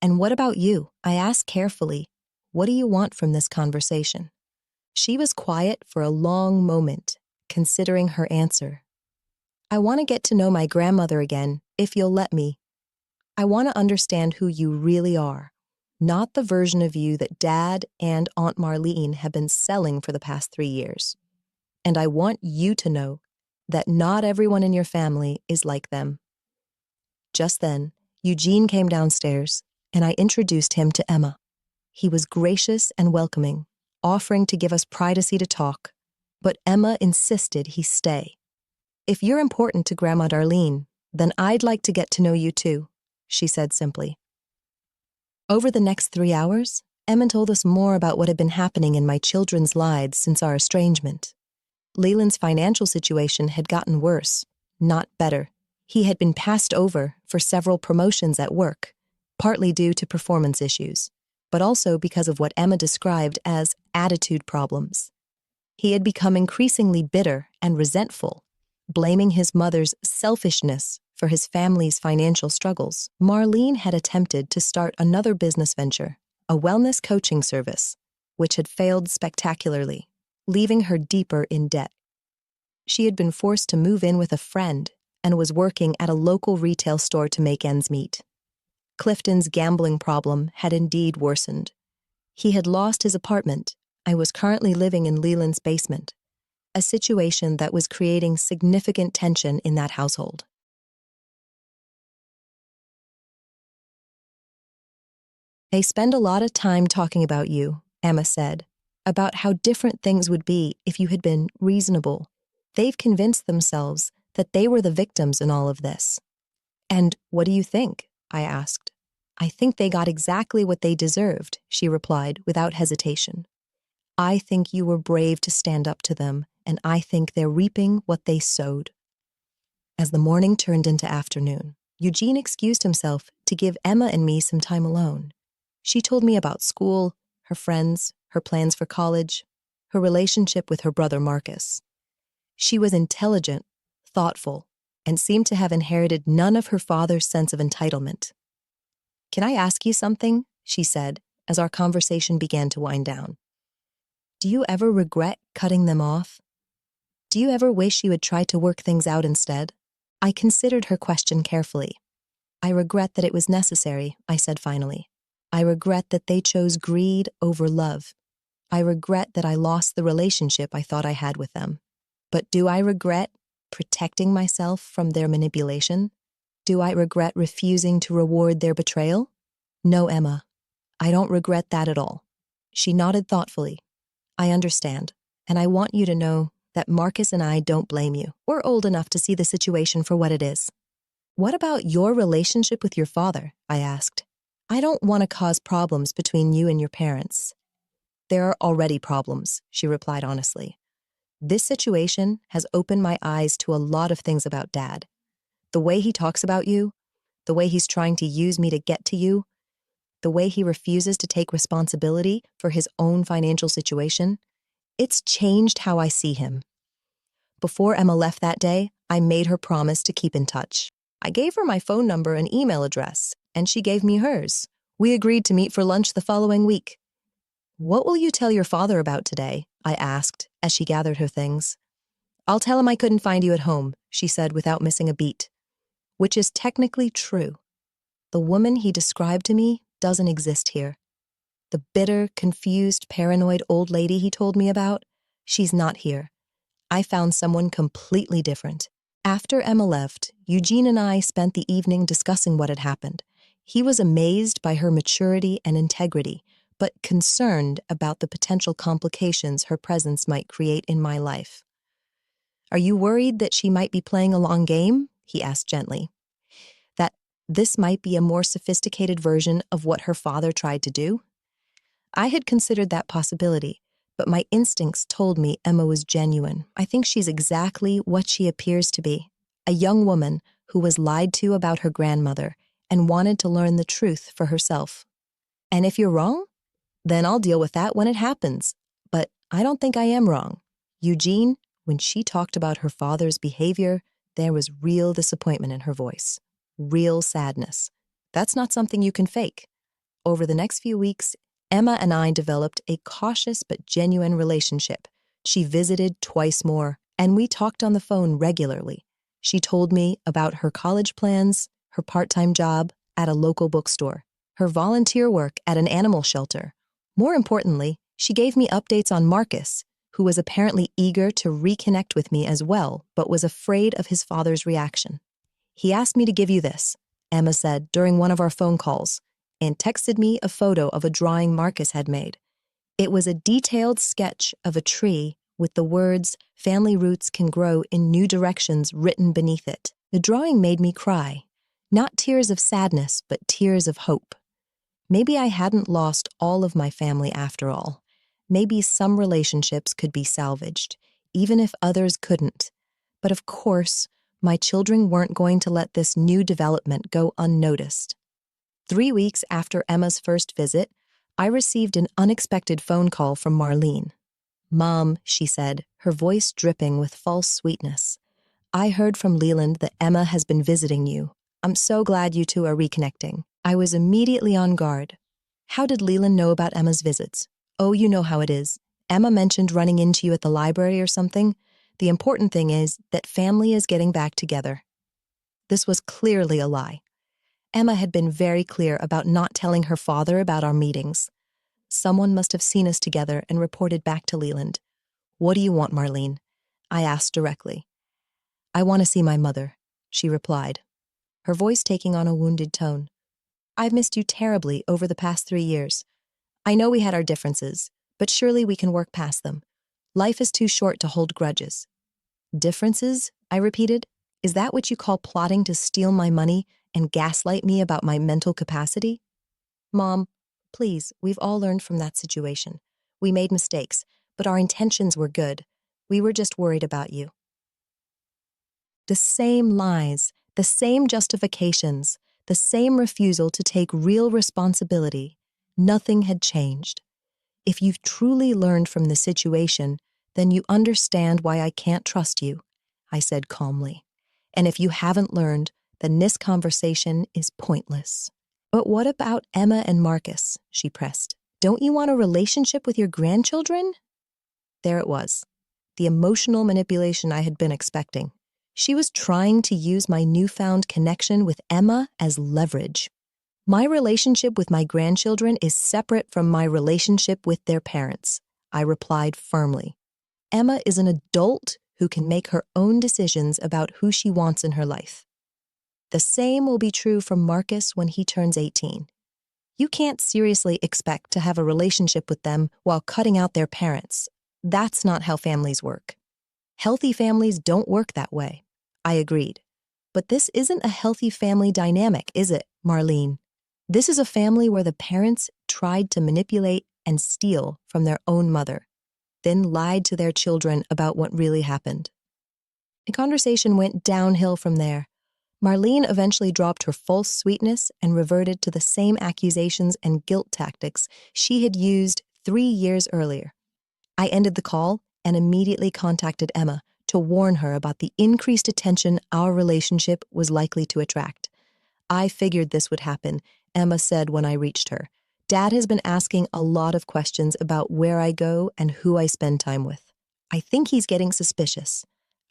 "And what about you?" I asked carefully. "What do you want from this conversation?" She was quiet for a long moment, considering her answer. "I want to get to know my grandmother again, if you'll let me. I want to understand who you really are, not the version of you that Dad and Aunt Marlene have been selling for the past 3 years. And I want you to know that not everyone in your family is like them." Just then, Eugene came downstairs, and I introduced him to Emma. He was gracious and welcoming, offering to give us privacy to talk, but Emma insisted he stay. "If you're important to Grandma Darlene, then I'd like to get to know you too," she said simply. Over the next 3 hours, Emma told us more about what had been happening in my children's lives since our estrangement. Leland's financial situation had gotten worse, not better. He had been passed over for several promotions at work, partly due to performance issues, but also because of what Emma described as attitude problems. He had become increasingly bitter and resentful, blaming his mother's selfishness for his family's financial struggles. Marlene had attempted to start another business venture, a wellness coaching service, which had failed spectacularly, leaving her deeper in debt. She had been forced to move in with a friend and was working at a local retail store to make ends meet. Clifton's gambling problem had indeed worsened. He had lost his apartment. I was currently living in Leland's basement, a situation that was creating significant tension in that household. "They spend a lot of time talking about you," Emma said, "about how different things would be if you had been reasonable. They've convinced themselves that they were the victims in all of this." "And what do you think?" I asked. "I think they got exactly what they deserved," she replied without hesitation. I think you were brave to stand up to them, and I think they're reaping what they sowed." As the morning turned into afternoon, Eugene excused himself to give Emma and me some time alone. She told me about school, her friends, her plans for college, her relationship with her brother Marcus. She was intelligent, thoughtful, and seemed to have inherited none of her father's sense of entitlement. "Can I ask you something?" she said, as our conversation began to wind down. "Do you ever regret cutting them off? Do you ever wish you had tried to work things out instead?" I considered her question carefully. "I regret that it was necessary," I said finally. "I regret that they chose greed over love. I regret that I lost the relationship I thought I had with them. But do I regret protecting myself from their manipulation? Do I regret refusing to reward their betrayal? No, Emma, I don't regret that at all." She nodded thoughtfully. "I understand, and I want you to know that Marcus and I don't blame you. We're old enough to see the situation for what it is." "What about your relationship with your father?" I asked. "I don't want to cause problems between you and your parents." "There are already problems," she replied honestly. "This situation has opened my eyes to a lot of things about Dad. The way he talks about you, the way he's trying to use me to get to you, the way he refuses to take responsibility for his own financial situation, it's changed how I see him." Before Emma left that day, I made her promise to keep in touch. I gave her my phone number and email address, and she gave me hers. We agreed to meet for lunch the following week. "What will you tell your father about today?" I asked as she gathered her things. "I'll tell him I couldn't find you at home," she said without missing a beat. Which is technically true. The woman he described to me doesn't exist here. The bitter, confused, paranoid old lady he told me about, she's not here. I found someone completely different. After Emma left, Eugene and I spent the evening discussing what had happened. He was amazed by her maturity and integrity, but concerned about the potential complications her presence might create in my life. "Are you worried that she might be playing a long game?" he asked gently. "That this might be a more sophisticated version of what her father tried to do?" I had considered that possibility, but my instincts told me Emma was genuine. I think she's exactly what she appears to be, a young woman who was lied to about her grandmother and wanted to learn the truth for herself. "And if you're wrong, then I'll deal with that when it happens. But I don't think I am wrong." Eugene, when she talked about her father's behavior, there was real disappointment in her voice, real sadness. That's not something you can fake. Over the next few weeks, Emma and I developed a cautious but genuine relationship. She visited twice more, and we talked on the phone regularly. She told me about her college plans, her part-time job at a local bookstore, her volunteer work at an animal shelter. More importantly, she gave me updates on Marcus, who was apparently eager to reconnect with me as well, but was afraid of his father's reaction. "He asked me to give you this," Emma said during one of our phone calls, and texted me a photo of a drawing Marcus had made. It was a detailed sketch of a tree with the words, "Family roots can grow in new directions," written beneath it. The drawing made me cry. Not tears of sadness, but tears of hope. Maybe I hadn't lost all of my family after all. Maybe some relationships could be salvaged, even if others couldn't. But of course, my children weren't going to let this new development go unnoticed. 3 weeks after Emma's first visit, I received an unexpected phone call from Marlene. "Mom," she said, her voice dripping with false sweetness. "I heard from Leland that Emma has been visiting you. I'm so glad you two are reconnecting." I was immediately on guard. "How did Leland know about Emma's visits?" "Oh, you know how it is. Emma mentioned running into you at the library or something. The important thing is that family is getting back together." This was clearly a lie. Emma had been very clear about not telling her father about our meetings. Someone must have seen us together and reported back to Leland. "What do you want, Marlene?" I asked directly. "I want to see my mother," she replied, her voice taking on a wounded tone. "I've missed you terribly over the past 3 years. I know we had our differences, but surely we can work past them. Life is too short to hold grudges." "Differences?" I repeated. "Is that what you call plotting to steal my money and gaslight me about my mental capacity?" "Mom, please, we've all learned from that situation. We made mistakes, but our intentions were good. We were just worried about you. The same lies, the same justifications, the same refusal to take real responsibility. Nothing had changed. If you've truly learned from the situation, then you understand why I can't trust you, I said calmly. And if you haven't learned, then this conversation is pointless. But what about Emma and Marcus? She pressed. Don't you want a relationship with your grandchildren? There it was, the emotional manipulation I had been expecting. She was trying to use my newfound connection with Emma as leverage. My relationship with my grandchildren is separate from my relationship with their parents, I replied firmly. Emma is an adult who can make her own decisions about who she wants in her life. The same will be true for Marcus when he turns 18. You can't seriously expect to have a relationship with them while cutting out their parents. That's not how families work. Healthy families don't work that way. I agreed. But this isn't a healthy family dynamic, is it, Marlene? This is a family where the parents tried to manipulate and steal from their own mother, then lied to their children about what really happened. The conversation went downhill from there. Marlene eventually dropped her false sweetness and reverted to the same accusations and guilt tactics she had used 3 years earlier. I ended the call and immediately contacted Emma to warn her about the increased attention our relationship was likely to attract. I figured this would happen, Emma said when I reached her. Dad has been asking a lot of questions about where I go and who I spend time with. I think he's getting suspicious.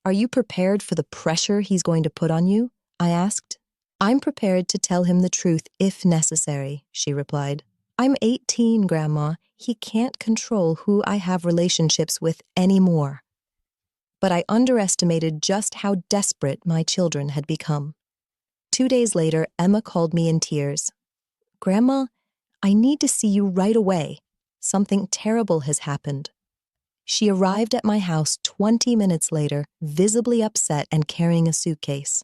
Are you prepared for the pressure he's going to put on you? I asked. I'm prepared to tell him the truth if necessary, she replied. I'm 18, Grandma. He can't control who I have relationships with anymore. But I underestimated just how desperate my children had become. 2 days later, Emma called me in tears. Grandma, I need to see you right away. Something terrible has happened. She arrived at my house 20 minutes later, visibly upset and carrying a suitcase.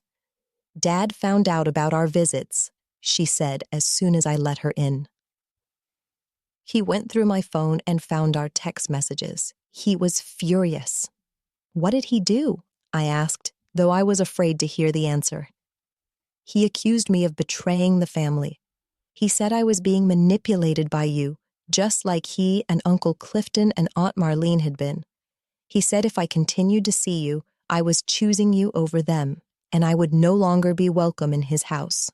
Dad found out about our visits, she said as soon as I let her in. He went through my phone and found our text messages. He was furious. What did he do? I asked, though I was afraid to hear the answer. He accused me of betraying the family. He said I was being manipulated by you, just like he and Uncle Clifton and Aunt Marlene had been. He said if I continued to see you, I was choosing you over them, and I would no longer be welcome in his house.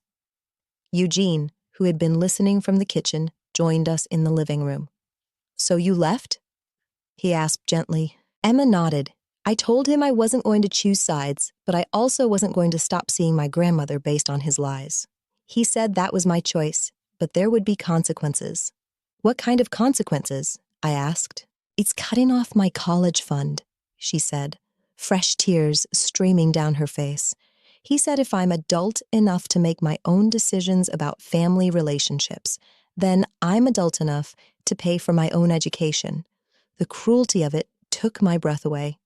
Eugene, who had been listening from the kitchen, joined us in the living room. So you left? He asked gently. Emma nodded. I told him I wasn't going to choose sides, but I also wasn't going to stop seeing my grandmother based on his lies. He said that was my choice, but there would be consequences. What kind of consequences? I asked. It's cutting off my college fund, she said, fresh tears streaming down her face. He said if I'm adult enough to make my own decisions about family relationships, then I'm adult enough to pay for my own education. The cruelty of it took my breath away.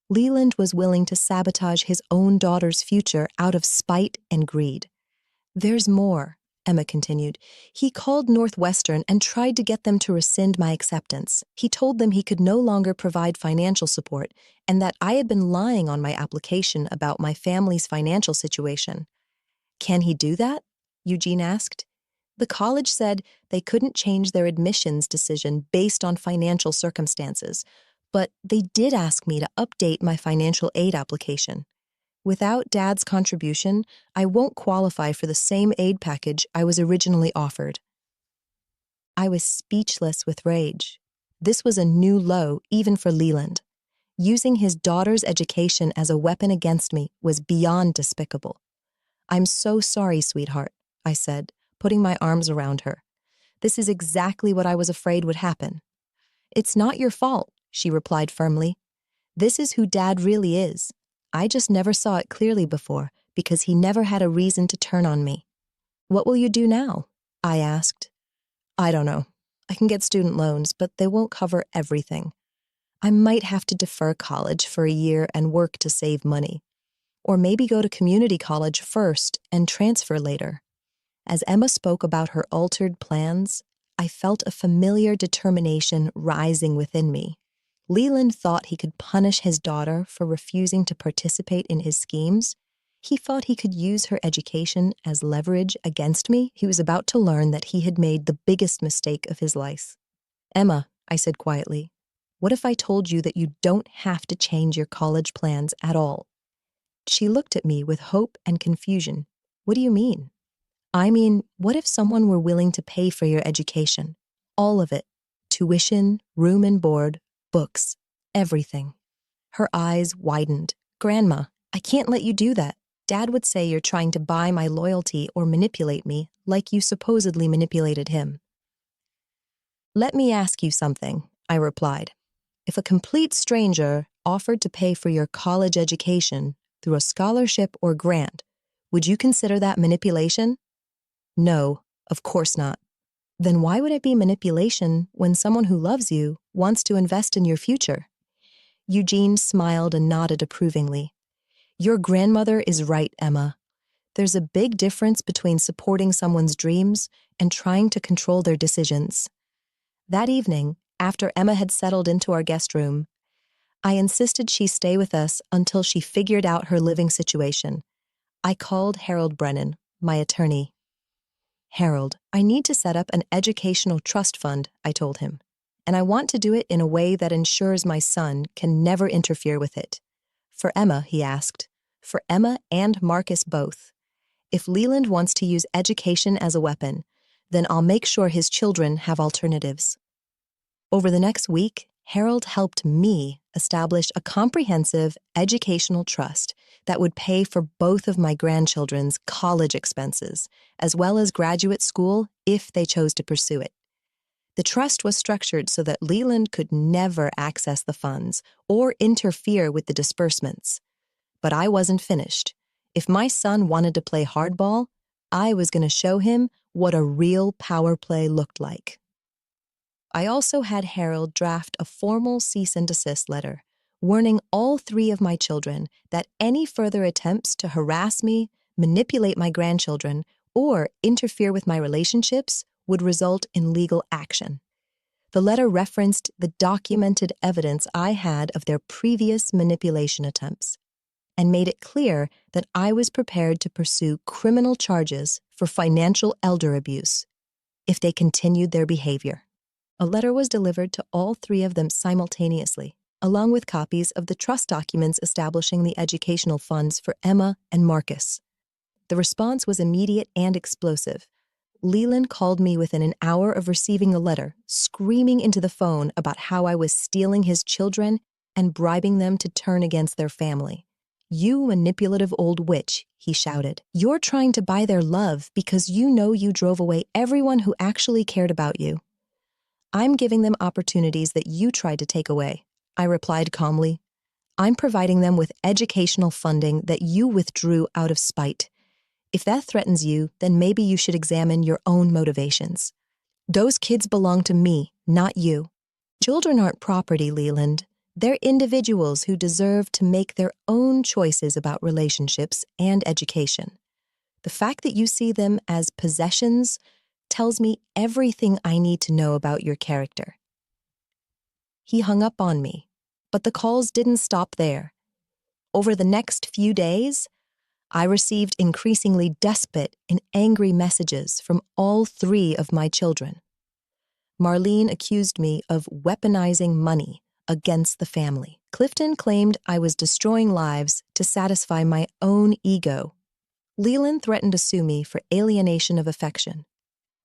Leland was willing to sabotage his own daughter's future out of spite and greed. There's more, Emma continued. He called Northwestern and tried to get them to rescind my acceptance. He told them he could no longer provide financial support and that I had been lying on my application about my family's financial situation. Can he do that? Eugene asked. The college said they couldn't change their admissions decision based on financial circumstances, but they did ask me to update my financial aid application. Without Dad's contribution, I won't qualify for the same aid package I was originally offered. I was speechless with rage. This was a new low even for Leland. Using his daughter's education as a weapon against me was beyond despicable. I'm so sorry, sweetheart, I said, putting my arms around her. This is exactly what I was afraid would happen. It's not your fault, she replied firmly. This is who Dad really is. I just never saw it clearly before because he never had a reason to turn on me. What will you do now? I asked. I don't know. I can get student loans, but they won't cover everything. I might have to defer college for a year and work to save money. Or maybe go to community college first and transfer later. As Emma spoke about her altered plans, I felt a familiar determination rising within me. Leland thought he could punish his daughter for refusing to participate in his schemes. He thought he could use her education as leverage against me. He was about to learn that he had made the biggest mistake of his life. "Emma," I said quietly, "what if I told you that you don't have to change your college plans at all?" She looked at me with hope and confusion. "What do you mean?" "I mean, what if someone were willing to pay for your education? All of it. Tuition, room and board, books, everything." Her eyes widened. "Grandma, I can't let you do that. Dad would say you're trying to buy my loyalty or manipulate me, like you supposedly manipulated him." "Let me ask you something," I replied. "If a complete stranger offered to pay for your college education through a scholarship or grant, would you consider that manipulation?" "No, of course not." "Then why would it be manipulation when someone who loves you wants to invest in your future?" Eugene smiled and nodded approvingly. "Your grandmother is right, Emma. There's a big difference between supporting someone's dreams and trying to control their decisions." That evening, after Emma had settled into our guest room, I insisted she stay with us until she figured out her living situation. I called Harold Brennan, my attorney. "Harold, I need to set up an educational trust fund," I told him, "and I want to do it in a way that ensures my son can never interfere with it." "For Emma," he asked. "For Emma and Marcus both. If Leland wants to use education as a weapon, then I'll make sure his children have alternatives." Over the next week, Harold helped me establish a comprehensive educational trust that would pay for both of my grandchildren's college expenses, as well as graduate school if they chose to pursue it. The trust was structured so that Leland could never access the funds or interfere with the disbursements. But I wasn't finished. If my son wanted to play hardball, I was going to show him what a real power play looked like. I also had Harold draft a formal cease and desist letter, warning all three of my children that any further attempts to harass me, manipulate my grandchildren, or interfere with my relationships would result in legal action. The letter referenced the documented evidence I had of their previous manipulation attempts and made it clear that I was prepared to pursue criminal charges for financial elder abuse if they continued their behavior. A letter was delivered to all three of them simultaneously, along with copies of the trust documents establishing the educational funds for Emma and Marcus. The response was immediate and explosive. Leland called me within an hour of receiving the letter, screaming into the phone about how I was stealing his children and bribing them to turn against their family. "You manipulative old witch," he shouted. "You're trying to buy their love because you know you drove away everyone who actually cared about you." "I'm giving them opportunities that you tried to take away," I replied calmly. "I'm providing them with educational funding that you withdrew out of spite. If that threatens you, then maybe you should examine your own motivations. Those kids belong to me, not you. Children aren't property, Leland. They're individuals who deserve to make their own choices about relationships and education. The fact that you see them as possessions tells me everything I need to know about your character." He hung up on me, but the calls didn't stop there. Over the next few days, I received increasingly desperate and angry messages from all three of my children. Marlene accused me of weaponizing money against the family. Clifton claimed I was destroying lives to satisfy my own ego. Leland threatened to sue me for alienation of affection.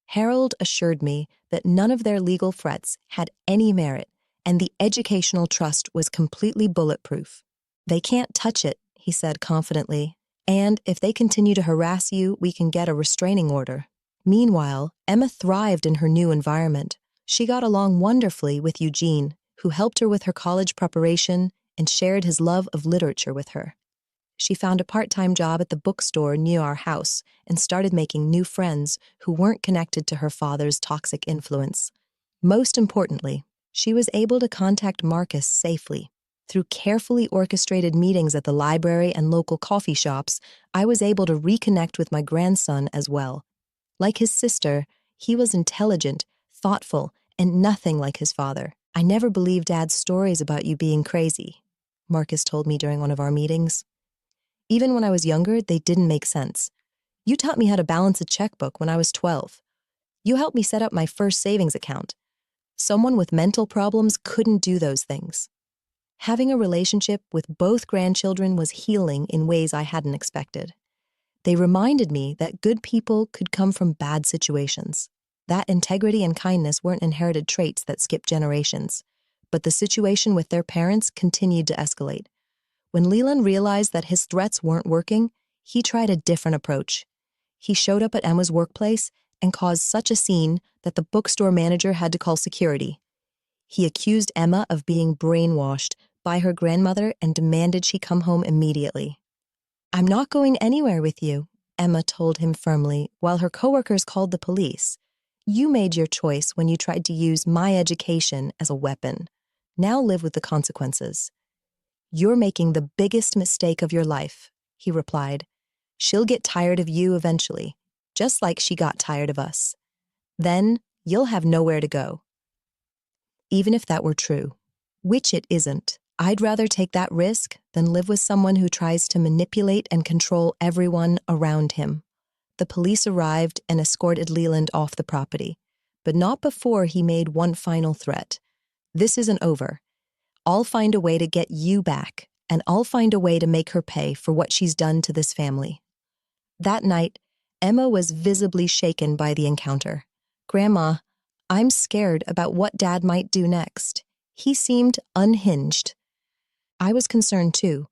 Harold assured me that none of their legal threats had any merit, and the educational trust was completely bulletproof. "They can't touch it," he said confidently, "and if they continue to harass you, we can get a restraining order." Meanwhile, Emma thrived in her new environment. She got along wonderfully with Eugene, who helped her with her college preparation and shared his love of literature with her. She found a part-time job at the bookstore near our house and started making new friends who weren't connected to her father's toxic influence. Most importantly, she was able to contact Marcus safely. Through carefully orchestrated meetings at the library and local coffee shops, I was able to reconnect with my grandson as well. Like his sister, he was intelligent, thoughtful, and nothing like his father. I never believed Dad's stories about you being crazy, Marcus told me during one of our meetings. Even when I was younger, they didn't make sense. You taught me how to balance a checkbook when I was 12. You helped me set up my first savings account. Someone with mental problems couldn't do those things. Having a relationship with both grandchildren was healing in ways I hadn't expected. They reminded me that good people could come from bad situations. That integrity and kindness weren't inherited traits that skip generations, but the situation with their parents continued to escalate. When Leland realized that his threats weren't working, he tried a different approach. He showed up at Emma's workplace and caused such a scene that the bookstore manager had to call security. He accused Emma of being brainwashed by her grandmother and demanded she come home immediately. "I'm not going anywhere with you," Emma told him firmly, while her coworkers called the police. "You made your choice when you tried to use my education as a weapon. Now live with the consequences." "You're making the biggest mistake of your life," he replied. "She'll get tired of you eventually, just like she got tired of us. Then you'll have nowhere to go." Even if that were true, which it isn't, I'd rather take that risk than live with someone who tries to manipulate and control everyone around him. The police arrived and escorted Leland off the property, but not before he made one final threat. "This isn't over. I'll find a way to get you back, and I'll find a way to make her pay for what she's done to this family." That night, Emma was visibly shaken by the encounter. "Grandma, I'm scared about what Dad might do next." He seemed unhinged. I was concerned too,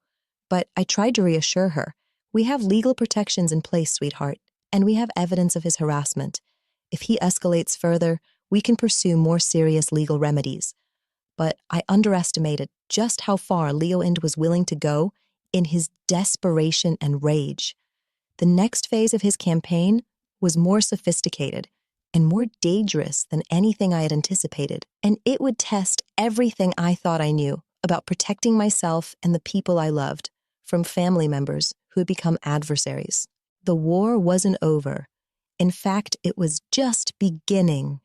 but I tried to reassure her. "We have legal protections in place, sweetheart, and we have evidence of his harassment. If he escalates further, we can pursue more serious legal remedies." But I underestimated just how far Leland was willing to go in his desperation and rage. The next phase of his campaign was more sophisticated and more dangerous than anything I had anticipated, and it would test everything I thought I knew about protecting myself and the people I loved from family members who had become adversaries. The war wasn't over. In fact, it was just beginning.